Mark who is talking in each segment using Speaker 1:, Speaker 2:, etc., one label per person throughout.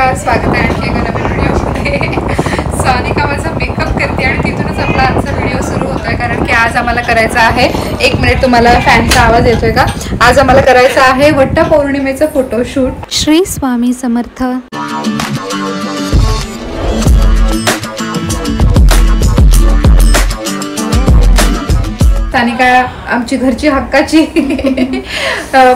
Speaker 1: नमस्कार, स्वागत आहे आणखी एका नवीन व्हिडिओमध्ये. सानिका माझा मेकअप करते आणि तिथूनच आपला आजचा व्हिडिओ सुरू होतोय, कारण की आज आम्हाला करायचा आहे, एक मिनिट तुम्हाला फॅनचा आवाज येतोय का? आज आम्हाला करायचं आहे वटपौर्णिमेचं फोटोशूट.
Speaker 2: श्री स्वामी समर्थ.
Speaker 1: सानिका आमची घरची हक्काची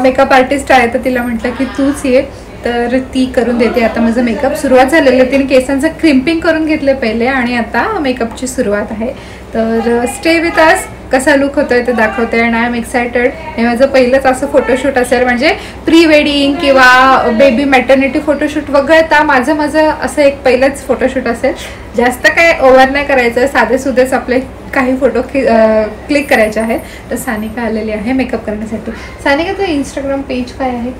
Speaker 1: मेकअप आर्टिस्ट आहे, तर तिला म्हटलं की तूच ये, तर ती करून देते. आता माझं मेकअप सुरुवात झालेलं आहे. तिने केसांचं क्रिम्पिंग करून घेतलं पहिले आणि आता मेकअपची सुरुवात आहे. तर स्टे विथ अस. कसा लुक होतोय ते दाखवते आणि आय एम एक्सायटेड. हे माझं पहिलंच असं फोटोशूट असेल, म्हणजे प्री वेडिंग किंवा बेबी मॅटर्निटी फोटोशूट वगळता माझं असं एक पहिलंच फोटोशूट असेल. जास्त काय ओव्हर नाही करायचं, साधे सुधेच आपले काही फोटो क्लिक करायचे आहेत. तर सानिका आलेली आहे मेकअप करण्यासाठी. सानिका, तुझं इंस्टाग्राम पेज काय आहे?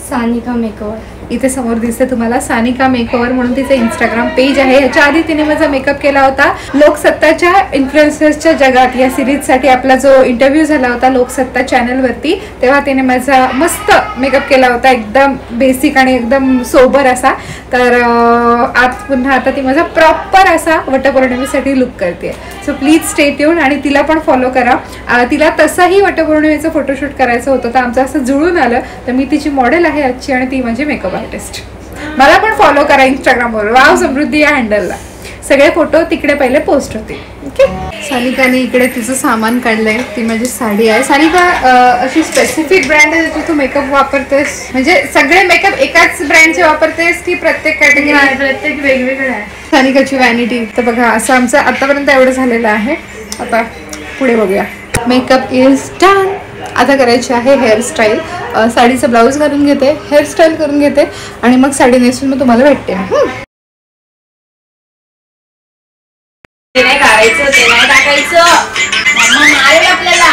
Speaker 2: सानिका मेकओव्हर.
Speaker 1: इथे समोर दिसते तुम्हाला सानिका मेकओव्हर म्हणून तिचं इंस्टाग्राम पेज आहे. याच्या आधी तिने माझा मेकअप केला होता लोकसत्ताच्या इन्फ्लुएन्सर्सच्या जगात या सिरीजसाठी. आपला जो इंटरव्ह्यू झाला होता लोकसत्ता चॅनलवरती, तेव्हा तिने माझा मस्त मेकअप केला होता, एकदम बेसिक आणि एकदम सोबर असा. तर आज पुन्हा आता ती माझा प्रॉपर असा वटपौर्णिमेसाठी लुक करते. सो प्लीज स्टे ट्यून आणि तिला पण फॉलो करा. तिला तसंही वटपौर्णिमेचं फोटोशूट करायचं होतं, तर आमचं असं जुळून आलं. तर मी तिची मॉडेल आहे आजची आणि ती म्हणजे मेकअप आर्टिस्ट. मला पण फॉलो करा इंस्टाग्रामवर, वाव समृद्धी या हँडलला. सगळे फोटो तिकडे पहिले पोस्ट होते. ओके. सानिकाने इकडे तिचं सामान काढलंय. ती माझी साडी आहे. सानिका, अशी स्पेसिफिक ब्रँड आहे ज्याची तू मेकअप वापरतेस? म्हणजे सगळे मेकअप एकाच ब्रँडचे वापरतेस की प्रत्येक कॅटेगरी?
Speaker 2: प्रत्येक वेगवेगळं आहे.
Speaker 1: सानिकाची व्हॅनिटी. तर बघा, असं आमचं आतापर्यंत एवढं झालेलं आहे. आता पुढे बघूया. Makeup is done. आता करायची आहे हेअरस्टाईल. साडीचं ब्लाऊज घालून घेते, हेअरस्टाईल करून घेते आणि मग साडी नेसून मग तुम्हाला भेटते.
Speaker 2: ते नाही करायचं, ते नाही टाकायचं. मम्मा मारेल आपल्याला.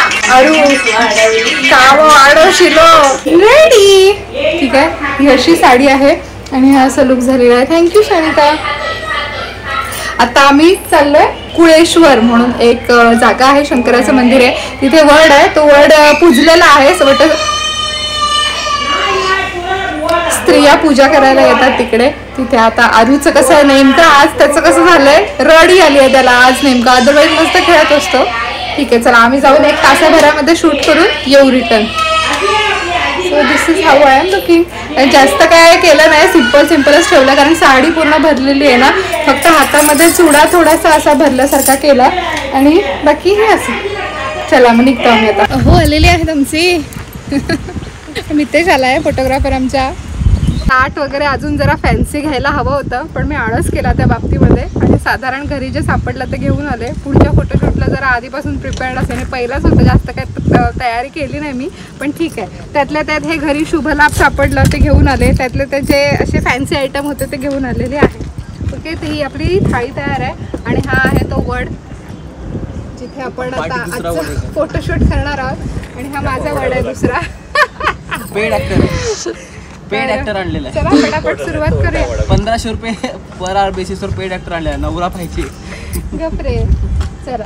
Speaker 1: रेडी. ठीक आहे, ही अशी साडी आहे आणि हा असा लुक झालेला आहे. थँक्यू सानिका. आता आम्ही चाललोय कुळेश्वर म्हणून एक जागा आहे, शंकराचं मंदिर आहे. तिथे वड आहे, तो वड पूजलेला आहे. स्त्रिया पूजा करायला येतात तिकडे. तिथे आता आरूचं कसं आहे नेमकं, आज त्याचं कसं झालंय, रडी आली आहे त्याला आज नेमकं. अदरवाईज मस्त खेळत असतो. ठीक आहे, चला आम्ही जाऊन 1 तासाभरामध्ये शूट करून येऊ return. So this is how I am looking. जास्त काय केलं नाही, सिम्पलच ठेवलं, कारण साडी पूर्ण भरलेली आहे ना. फक्त हातामध्ये चुडा थोडासा असा भरल्यासारखा केला आणि बाकी हे असं. चला मग निघतो आम्ही आता. हो, आलेली आहेत आमची मितेश आला आहे, फोटोग्राफर आमच्या. ताट वगैरे अजून जरा फॅन्सी घ्यायला हवं होतं, पण मी आळस केला त्या बाबतीमध्ये आणि साधारण घरी जे सापडलं ते घेऊन आले. पुढच्या फोटोशूटला जरा आधीपासून प्रिपेअर्ड असेल. पहिलाच होतं, जास्त काय तयारी केली नाही मी, पण ठीक आहे. त्यातल्या त्यात हे घरी शुभलाभ सापडलं ते घेऊन आले. त्यातले ते जे असे फॅन्सी आयटम होते ते घेऊन आलेले आहे. ओके. तर ही आपली थाळी तयार आहे आणि हा आहे तो वड जिथे आपण आता आजचं फोटोशूट करणार आहोत. आणि हा माझा वड आहे दुसरा.
Speaker 3: पेड ऍक्टर आणलेला आहे.
Speaker 1: चला फटाफट सुरुवात करूया.
Speaker 3: 1500 रुपये पर आवर बेसिसवर पेड ऍक्टर आणलेला, नवरा पाहिजे.
Speaker 1: गपरे. चला.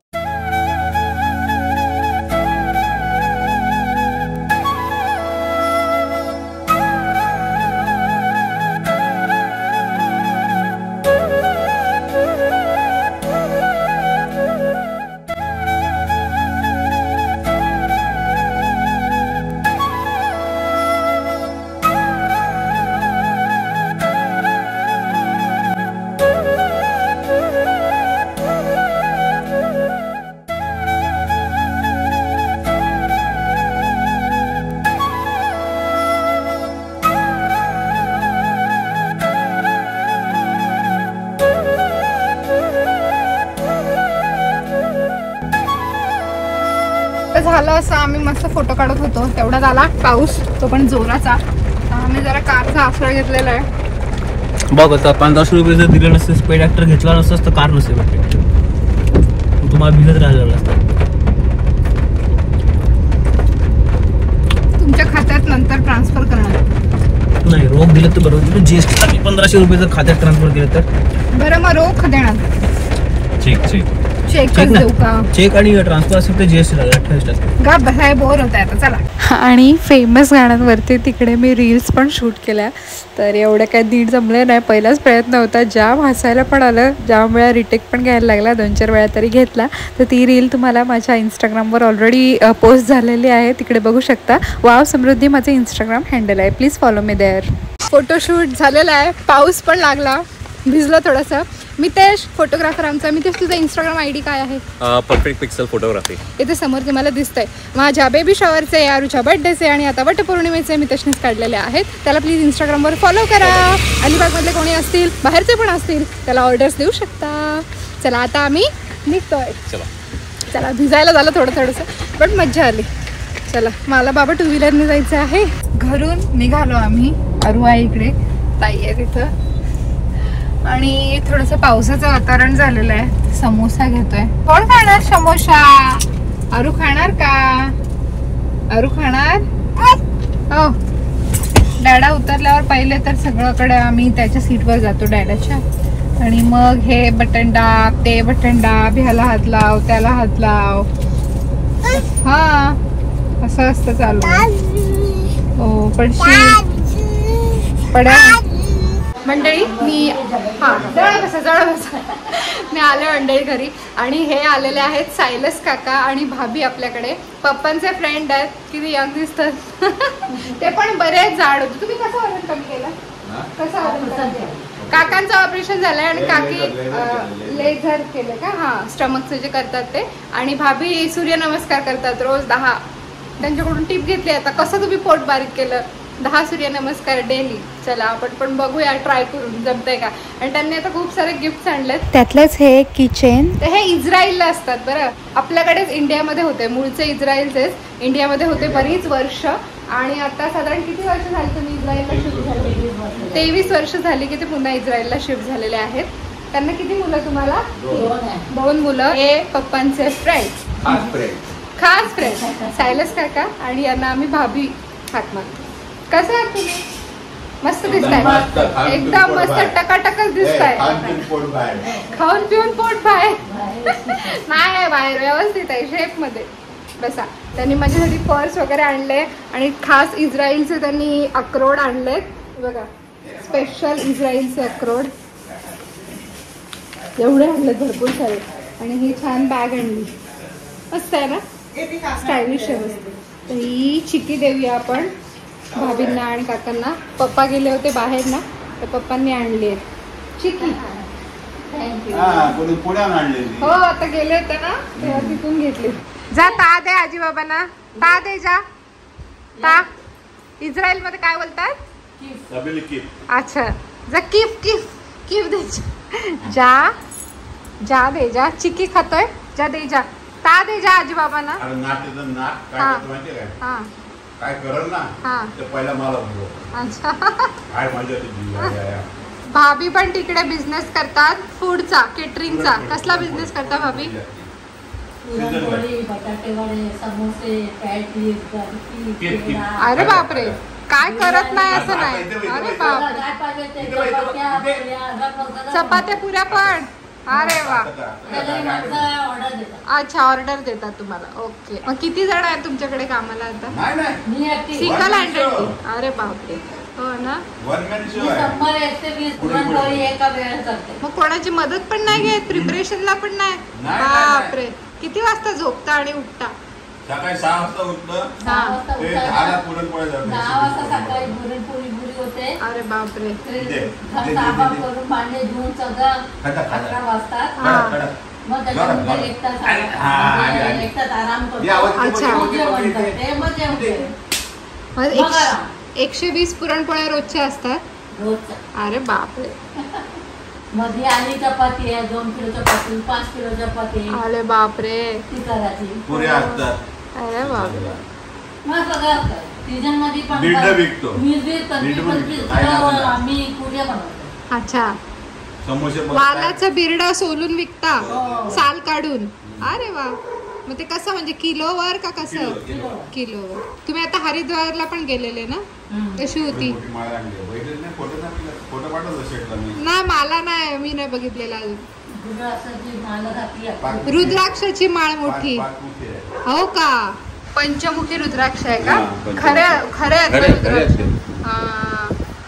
Speaker 1: झालं असं आम्ही मस्त फोटो काढत होतो, तेवढ्यात आला पाऊस, तो पण जोराचा. आम्ही जरा कारचा आश्रय घेतलेला आहे.
Speaker 3: बघ आता 1500 रुपये जर दिले नसते, पेड ऍक्टर घेतला नसतं तर कार नसते भेटते, तुम्हाला भिजत राहिलेलं असतं.
Speaker 1: तुमच्या खात्यात नंतर ट्रान्सफर करणार
Speaker 3: नाही, रोख दिलं तर बरोबर. GST 1500 रुपये जर खात्यात ट्रान्सफर केलं तर
Speaker 1: बरं, मग रोख देणार.
Speaker 3: ठीक.
Speaker 1: चेकच देऊ का?
Speaker 3: चेक आणि ट्रान्सफर असेल तर GST लागेल 28%.
Speaker 1: गा बसाय बोर होत आहे आता चला. आणि फेमस गाण्यांवरती तिकडे मी रील्स पण शूट केल्या. तर एवढं काय नीट जमलं नाही. पहिलाच प्रयत्न होता. जाम हसायला पण आलं, जाम वेळा रिटेक पण घ्यायला लागला, 2-4 वेळा तरी घेतला. तर ती रील तुम्हाला माझ्या इंस्टाग्रामवर ऑलरेडी पोस्ट झालेली आहे, तिकडे बघू शकता. वाव समृद्धी माझं इंस्टाग्राम हँडल आहे, please follow me there. Photoshoot झालेला आहे, पाऊस पण लागला, भिजलं थोडंसं. मितेश फोटोग्राफर आमचा. मितेश तुझा इंस्टाग्राम ID काय आहे?
Speaker 4: Perfect pixel photography.
Speaker 1: इथे समोर तुम्हाला दिसतंय. माझ्या बेबी शॉवरचे, आरूच्या बर्थडेचे आणि आता वटपौर्णिमेचे मितेशनेच काढलेले आहेत. त्याला प्लीज इंस्टाग्रामवर फॉलो करा. अलिबागमधले कोणी असतील, बाहेरचे पण असतील, त्याला ऑर्डर्स देऊ शकता. चला आता आम्ही निघतोय. चला भिजायला झालं थोडंसं, पण मज्जा आली. चला मला बाबा 2 व्हीलरने जायचं आहे. घरून निघालो आम्ही. अरू आहे इकडे, ताई आहे तिथं. आणि थोडंसं पावसाचं वातावरण झालेलं आहे. समोसा घेतोय. कोण खाणार समोसा? अरू खाणार का? अरू खाणार? हो. डॅडा उतरल्यावर पहिले तर सगळ्याकडे आम्ही त्याच्या सीटवर जातो डॅडाच्या, आणि मग हे बटन दाब, ते बटन दाब, ह्याला हात लाव, त्याला हात लाव. हा असं असतं चालू. हो पडशील पड्या. मंडळी मी जवळ बसा मी आले मंडळी घरी. आणि हे आलेले आहेत सायलस काका आणि भाभी आपल्याकडे. पप्पांचे फ्रेंड आहेत, किती यंग दिसतात. ते पण बरेच जाड होते. तुम्ही कसं वजन कमी केलं? कसं वजन कमी केलं? काकांचं ऑपरेशन झालंय आणि काकी लेझर केलं का? हा, स्टमकचं जे करतात ते. आणि भाभी सूर्यनमस्कार करतात रोज 10. त्यांच्याकडून टिप घेतली आता, कसं तुम्ही पोट बारीक केलं. 10 सूर्यनमस्कार डेली. चला आपण पण बघूया, ट्राय करून जमतंय का. आणि त्यांनी आता खूप सारे गिफ्ट आणलेत, त्यातलेच हे एक किचन. तर हे इस्रायलला असतात बरं, आपल्याकडेच इंडियामध्ये होते. मूळचे इस्रायलचेच, इंडियामध्ये होते बरीच वर्ष. आणि आता साधारण किती वर्ष झाली तुम्ही इस्रायलला शिफ्ट झाले? 23 वर्ष झाली की ते पुन्हा इस्रायलला शिफ्ट झालेले आहेत. त्यांना किती मुलं तुम्हाला? 2 मुलं. हे पप्पांचे फ्रेंड, खास फ्रेंड सायलस काका. आणि यांना आम्ही भाभी हाक मारतो. कसं आहात तुम्ही? मस्त दिसताय, एकदम मस्त टकाटकच दिसताय. खाऊन पिऊन पोट बाहेर नाही, बाहेर व्यवस्थित आहे, शेप मध्ये बसा. त्यांनी माझ्यासाठी पर्स वगैरे आणले आणि खास इस्रायलचे त्यांनी अक्रोड आणलेत बघा, स्पेशल इस्रायलचे अक्रोड एवढे आणलेत, भरपूर सारे. आणि ही छान बॅग आणली, मस्त आहे ना, स्टायलिश आहे मस्त. तर ही चिक्की देऊया आपण भाभींना आणि काकांना. पप्पा गेले होते बाहेर ना, तर पप्पांनी आणली आहे चिक्की. हो आता गेले होते ना तेव्हा तिथून घेतली. जा ता दे आजी बाबांना, ता दे जा. ता इस्रायल मध्ये काय बोलतात? अच्छा, जा किफ किफ किफ दे जा. जा दे जा, चिक्की खातोय, जा दे जा. ता दे जा आजी बाबांना. हा
Speaker 5: काय करल ना, ते पहिला मला बोलव. अच्छा, काय मजा येते.
Speaker 1: भाभी पण तिकडे बिझनेस करतात, फूडचा, केटरिंगचा. कसला बिझनेस करता भाभी? अरे बापरे, काय करत नाही असं नाही. अरे बाप, चपात्या पुऱ्या पण. अरे वा, अच्छा ऑर्डर देतात तुम्हाला. ओके, मग किती जण आहेत तुमच्याकडे कामाला आता? Single handed? अरे बापरे, हो ना. मग कोणाची मदत पण नाही घेत, प्रिपरेशनला पण नाही? बापरे, किती वाजता झोपता आणि उठता?
Speaker 5: सकाळी 6 वाजता उठलं, 10 ला पुरणपोळ्या जातात.
Speaker 2: 10 वाजता सकाळी पुरणपोळी होते.
Speaker 1: अरे बापरे,
Speaker 2: करून भांडे धुवून सगळं 11 वाजतात. मग त्याच्यानंतर एक तास आराम करतो.
Speaker 1: अच्छा,
Speaker 2: मग
Speaker 1: 120 पुरणपोळ्या रोजच्या असतात? अरे बापरे.
Speaker 2: मध्ये आली चपाती आहे, 2 किलो चपाती, 5 किलो चपाती.
Speaker 1: अरे बापरे,
Speaker 2: ती करायची.
Speaker 5: पुऱ्या असतात.
Speaker 1: अरे बापरे,
Speaker 2: मग सगळं असतं. सीजन मध्ये पण
Speaker 5: विकतो.
Speaker 2: 20-25 आम्ही पुऱ्या बनवतो.
Speaker 1: अच्छा,
Speaker 5: समोसे
Speaker 1: वालाचं बिरडा सोलून विकता, साल काढून. अरे वा, मग ते कसं म्हणजे किलोवर का कसं? किलोवर. तुम्ही आता हरिद्वारला पण गेलेले ना, कशी होती?
Speaker 5: नाही, मला नाही, मी नाही बघितलेला अजून.
Speaker 1: रुद्राक्षाची माळ मोठी हो का? पंचमुखी रुद्राक्ष आहे का? खऱ्या खऱ्या आहेत का रुद्राक्ष? हा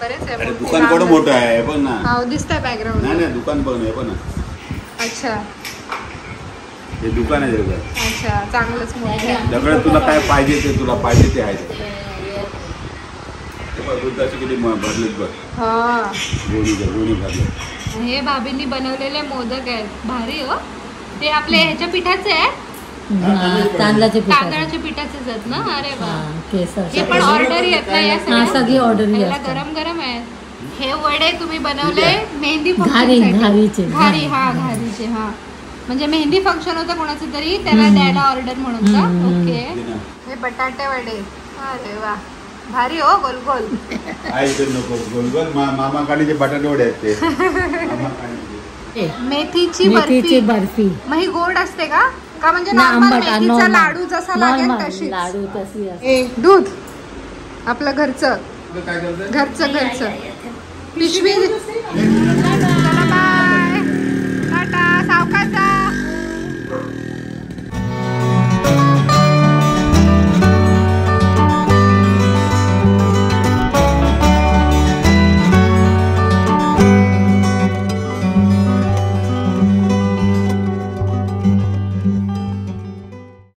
Speaker 1: बरेच आहे.
Speaker 5: दुकान पण मोठं आहे पण ना.
Speaker 1: हो दिसतंय बॅकग्राऊंड.
Speaker 5: नाही नाही दुकान पण आहे पण ना.
Speaker 1: अच्छा
Speaker 5: हे दुकान आहे दगड.
Speaker 1: अच्छा चांगलंच मोठं आहे.
Speaker 5: दगड तुला काय पाहिजे ते तुला पाहिजे ते आहे. दुधाची किती भरलेत बघ.
Speaker 1: हा
Speaker 5: दोन्ही भरले.
Speaker 1: हे भाभींनी बनवलेले मोदक आहेत भारी हो. ते आपले ह्याच्या पिठाचे आहे
Speaker 6: तांदळाचे
Speaker 1: पिठाचेच आहेत ना. अरे वा
Speaker 6: केसर
Speaker 1: हे पण ऑर्डर येत नाही या
Speaker 6: सगळी ऑर्डर
Speaker 1: गरम गरम आहेत. हे वडे तुम्ही बनवले मेहंदी
Speaker 6: घारीचे
Speaker 1: घारीचे हा म्हणजे मेहंदी फंक्शन होतं कोणाचं तरी त्याला द्यायला ऑर्डर म्हणून का? ओके हे बटाटे वडे. अरे वा भारी हो गोल गोल.
Speaker 5: नको गोल गोल मामाकडे बटाटे वडे आहेत ते.
Speaker 1: मेथीची बर्फी मग ही गोड असते का? का म्हणजे मेथीचा लाडू जसा लागेल तशी
Speaker 6: लाडू तशी.
Speaker 1: दूध आपलं घरचं पिशवी